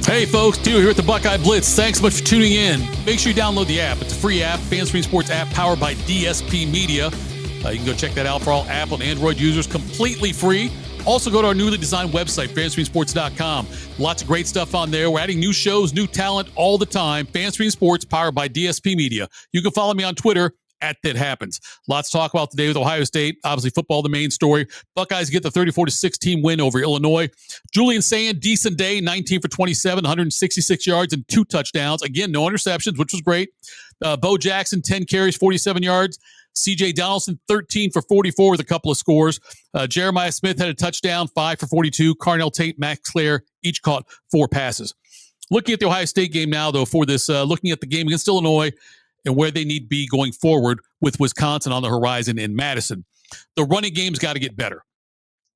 Hey folks, Stu here at the Buckeye Blitz. Thanks so much for tuning in. Make sure you download the app. It's a free app, FanStream Sports app powered by DSP Media. You can go check that out for all Apple and Android users, completely free. Also go to our newly designed website, FanStreamSports.com. Lots of great stuff on there. We're adding new shows, new talent all the time. FanStream Sports powered by DSP Media. You can follow me on Twitter @ThatHappens. Lots to talk about today with Ohio State. Obviously, football, the main story. Buckeyes get the 34-16 win over Illinois. Julian Sand, decent day, 19 for 27, 166 yards and 2 touchdowns. Again, no interceptions, which was great. Bo Jackson, 10 carries, 47 yards. C.J. Donaldson, 13 for 44 with a couple of scores. Jeremiah Smith had a touchdown, 5 for 42. Carnell Tate, Max Clare, each caught 4 passes. Looking at the Ohio State game now, though, for this, looking at the game against Illinois, and where they need to be going forward with Wisconsin on the horizon in Madison. The running game's got to get better.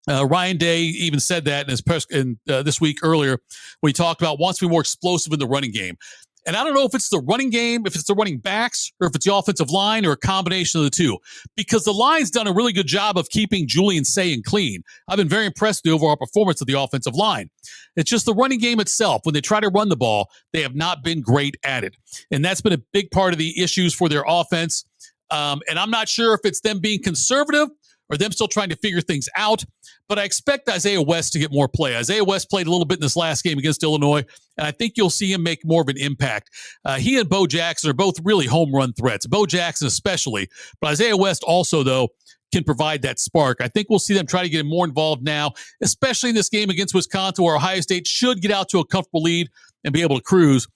Ryan Day even said that in his press this week earlier when he talked about wants to be more explosive in the running game. And I don't know if it's the running game, if it's the running backs, or if it's the offensive line, or a combination of the two. Because the line's done a really good job of keeping Julian Sand clean. I've been very impressed with the overall performance of the offensive line. It's just the running game itself. When they try to run the ball, they have not been great at it. And that's been a big part of the issues for their offense. And I'm not sure if it's them being conservative or them still trying to figure things out. But I expect Isaiah West to get more play. Isaiah West played a little bit in this last game against Illinois, and I think you'll see him make more of an impact. He and Bo Jackson are both really home run threats, Bo Jackson especially. But Isaiah West also, though, can provide that spark. I think we'll see them try to get him more involved now, especially in this game against Wisconsin, where Ohio State should get out to a comfortable lead and be able to cruise.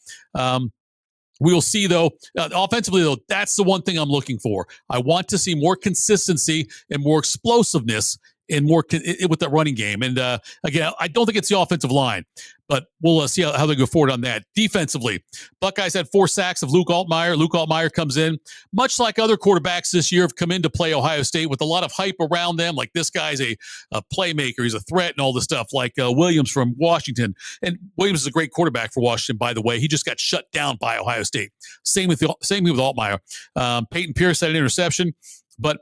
We'll see, though, offensively, though, that's the one thing I'm looking for. I want to see more consistency and more explosiveness and more with that running game. And again, I don't think it's the offensive line, but we'll see how they go forward on that. Defensively, Buckeyes had 4 sacks of Luke Altmaier. Luke Altmaier comes in, much like other quarterbacks this year have come in to play Ohio State with a lot of hype around them. Like, this guy's a playmaker. He's a threat and all this stuff, like Williams from Washington. And Williams is a great quarterback for Washington, by the way. He just got shut down by Ohio State. Same with Altmaier. Peyton Pierce had an interception, but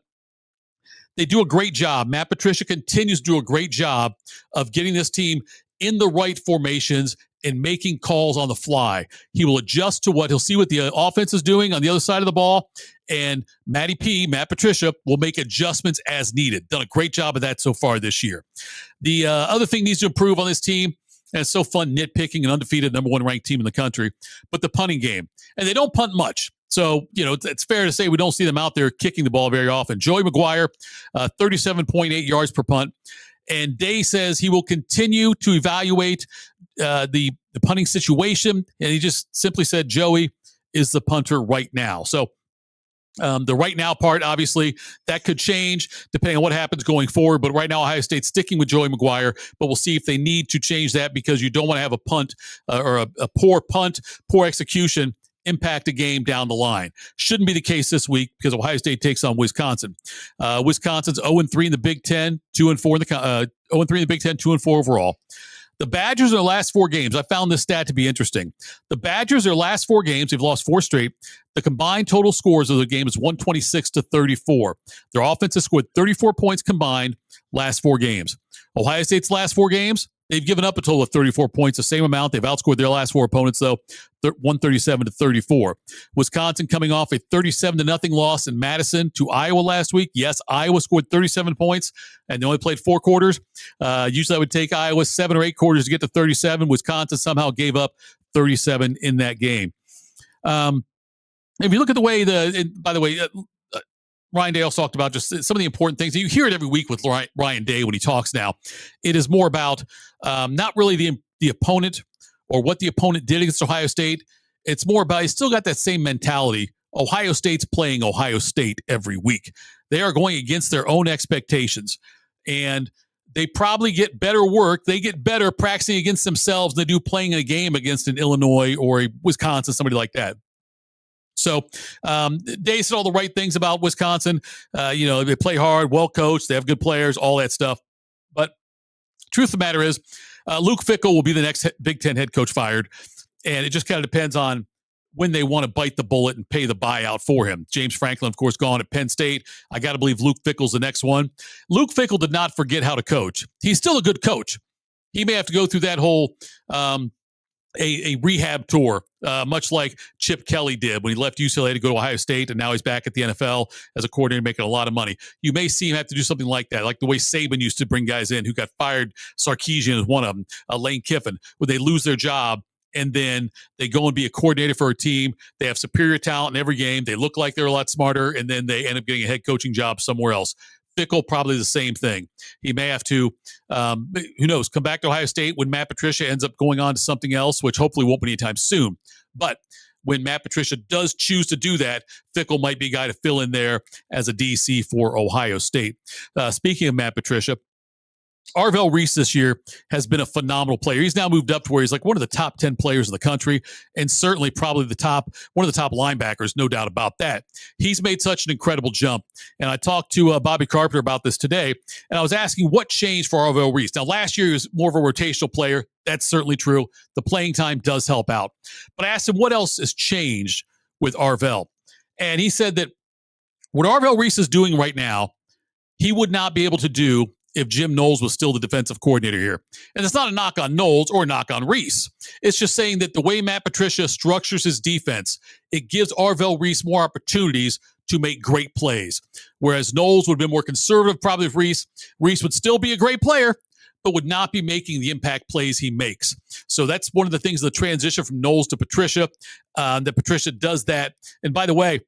they do a great job. Matt Patricia continues to do a great job of getting this team in the right formations and making calls on the fly. He will adjust to he'll see what the offense is doing on the other side of the ball, and Matt Patricia, will make adjustments as needed. Done a great job of that so far this year. The other thing needs to improve on this team, and it's so fun nitpicking an undefeated number 1 ranked team in the country, but the punting game. And they don't punt much. So, it's fair to say we don't see them out there kicking the ball very often. Joey McGuire, 37.8 yards per punt. And Day says he will continue to evaluate the punting situation. And he just simply said Joey is the punter right now. So the right now part, obviously, that could change depending on what happens going forward. But right now, Ohio State's sticking with Joey McGuire. But we'll see if they need to change that, because you don't want to have a punt or a poor punt, poor execution impact a game down the line. Shouldn't be the case this week, because Ohio State takes on Wisconsin. Wisconsin's 0-3 in the Big Ten, 2-4 in the 0-3 in the Big Ten, 2-4 overall. The Badgers, in their last 4 games, I found this stat to be interesting. The Badgers, their last 4 games, they've lost 4 straight. The combined total scores of the game is 126-34. Their offense has scored 34 points combined last 4 games. Ohio State's last 4 games, they've given up a total of 34 points, the same amount. They've outscored their last 4 opponents, though, 137-34. Wisconsin coming off a 37-0 loss in Madison to Iowa last week. Yes, Iowa scored 37 points, and they only played 4 quarters. Usually I would take Iowa 7 or 8 quarters to get to 37. Wisconsin somehow gave up 37 in that game. If you look at the way by the way, Ryan Day also talked about just some of the important things. You hear it every week with Ryan Day when he talks now. It is more about not really the opponent or what the opponent did against Ohio State. It's more about he's still got that same mentality. Ohio State's playing Ohio State every week. They are going against their own expectations. And they probably get better work. They get better practicing against themselves than they do playing a game against an Illinois or a Wisconsin, somebody like that. So they said all the right things about Wisconsin. They play hard, well coached, they have good players, all that stuff. But truth of the matter is, Luke Fickell will be the next Big Ten head coach fired. And it just kind of depends on when they want to bite the bullet and pay the buyout for him. James Franklin, of course, gone at Penn State. I got to believe Luke Fickell's the next one. Luke Fickell did not forget how to coach. He's still a good coach. He may have to go through that whole a rehab tour, much like Chip Kelly did when he left UCLA to go to Ohio State, and now he's back at the NFL as a coordinator making a lot of money. You may see him have to do something like that, like the way Saban used to bring guys in who got fired. Sarkisian is one of them, Lane Kiffin, where they lose their job and then they go and be a coordinator for a team. They have superior talent in every game. They look like they're a lot smarter, and then they end up getting a head coaching job somewhere else. Fickell, probably the same thing. He may have to, who knows, come back to Ohio State when Matt Patricia ends up going on to something else, which hopefully won't be anytime soon. But when Matt Patricia does choose to do that, Fickell might be a guy to fill in there as a DC for Ohio State. Speaking of Matt Patricia, Arvell Reese this year has been a phenomenal player. He's now moved up to where he's like one of the top 10 players in the country, and certainly probably one of the top linebackers, no doubt about that. He's made such an incredible jump. And I talked to Bobby Carpenter about this today, and I was asking what changed for Arvell Reese. Now, last year he was more of a rotational player. That's certainly true. The playing time does help out. But I asked him what else has changed with Arvell. And he said that what Arvell Reese is doing right now, he would not be able to do if Jim Knowles was still the defensive coordinator here. And it's not a knock on Knowles or a knock on Reese. It's just saying that the way Matt Patricia structures his defense, it gives Arvell Reese more opportunities to make great plays. Whereas Knowles would have been more conservative, probably with Reese. Reese would still be a great player, but would not be making the impact plays he makes. So that's one of the things, the transition from Knowles to Patricia, that Patricia does that. And by the way,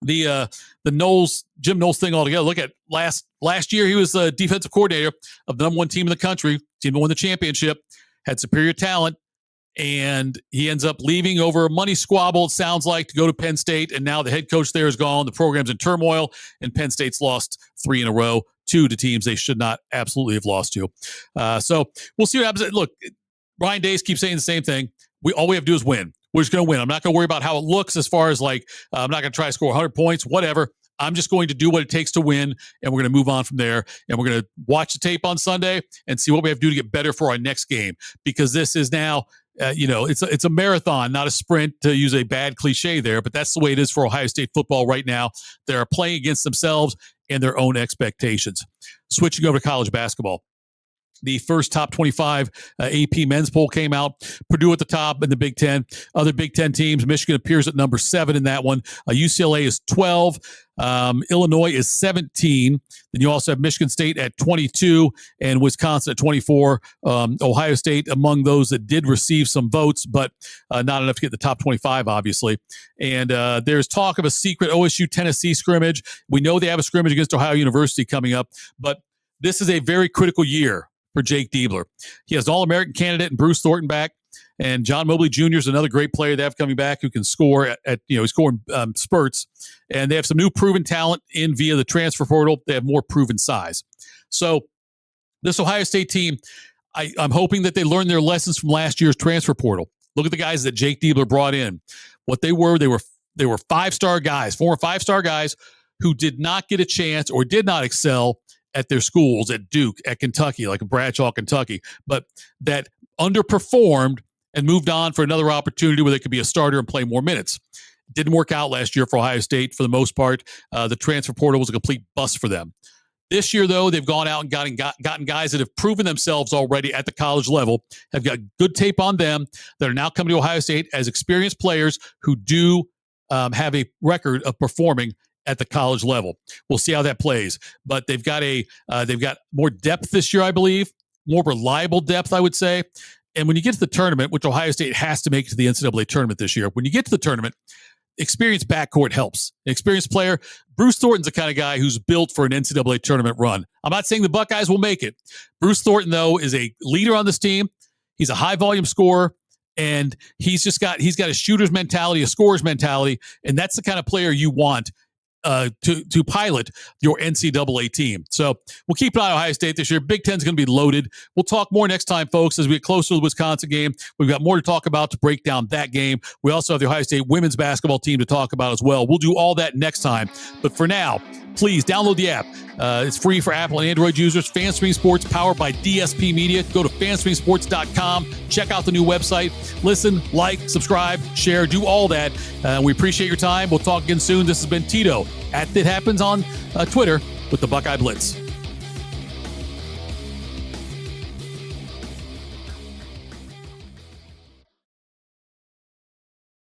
the Jim Knowles thing altogether. Look at last year, he was the defensive coordinator of the number one team in the country, team that won the championship, had superior talent, and he ends up leaving over a money squabble, it sounds like, to go to Penn State, and now the head coach there is gone. The program's in turmoil, and Penn State's lost 3 in a row, 2 to teams they should not absolutely have lost to. So we'll see what happens. Look, Ryan Days keeps saying the same thing. All we have to do is win. We're just going to win. I'm not going to worry about how it looks as far as like, I'm not going to try to score 100 points, whatever. I'm just going to do what it takes to win, and we're going to move on from there. And we're going to watch the tape on Sunday and see what we have to do to get better for our next game, because this is now, it's a marathon, not a sprint, to use a bad cliche there, but that's the way it is for Ohio State football right now. They're playing against themselves and their own expectations. Switching over to college basketball. The first top 25 AP men's poll came out. Purdue at the top in the Big Ten. Other Big Ten teams, Michigan appears at number 7 in that one. UCLA is 12. Illinois is 17. Then you also have Michigan State at 22 and Wisconsin at 24. Ohio State among those that did receive some votes, but not enough to get the top 25, obviously. And there's talk of a secret OSU-Tennessee scrimmage. We know they have a scrimmage against Ohio University coming up, but this is a very critical year for Jake Diebler. He has an All-American candidate in Bruce Thornton back, and John Mobley Jr. is another great player they have coming back who can score he's scoring spurts. And they have some new proven talent in via the transfer portal. They have more proven size. So this Ohio State team, I'm hoping that they learn their lessons from last year's transfer portal. Look at the guys that Jake Diebler brought in. What they were 5-star guys, 4 or 5-star guys who did not get a chance or did not excel at their schools, at Duke, at Kentucky, like Bradshaw, Kentucky, but that underperformed and moved on for another opportunity where they could be a starter and play more minutes. Didn't work out last year for Ohio State for the most part. The transfer portal was a complete bust for them. This year, though, they've gone out and gotten guys that have proven themselves already at the college level, have got good tape on them, that are now coming to Ohio State as experienced players who do have a record of performing at the college level. We'll see how that plays, but they've got more depth this year, I believe, more reliable depth, I would say. And when you get to the tournament, which Ohio State has to make it to the NCAA tournament this year, when you get to the tournament, experienced backcourt helps. An experienced player, Bruce Thornton's the kind of guy who's built for an NCAA tournament run. I'm not saying the Buckeyes will make it. Bruce Thornton, though, is a leader on this team. He's a high volume scorer, and he's got a shooter's mentality, a scorer's mentality, and that's the kind of player you want to pilot your NCAA team. So we'll keep an eye on Ohio State this year. Big Ten's going to be loaded. We'll talk more next time, folks, as we get closer to the Wisconsin game. We've got more to talk about to break down that game. We also have the Ohio State women's basketball team to talk about as well. We'll do all that next time. But for now, please download the app. It's free for Apple and Android users. FanStream Sports, powered by DSP Media. Go to fanstreamsports.com. Check out the new website. Listen, like, subscribe, share, do all that. We appreciate your time. We'll talk again soon. This has been Tito at It Happens on Twitter with the Buckeye Blitz.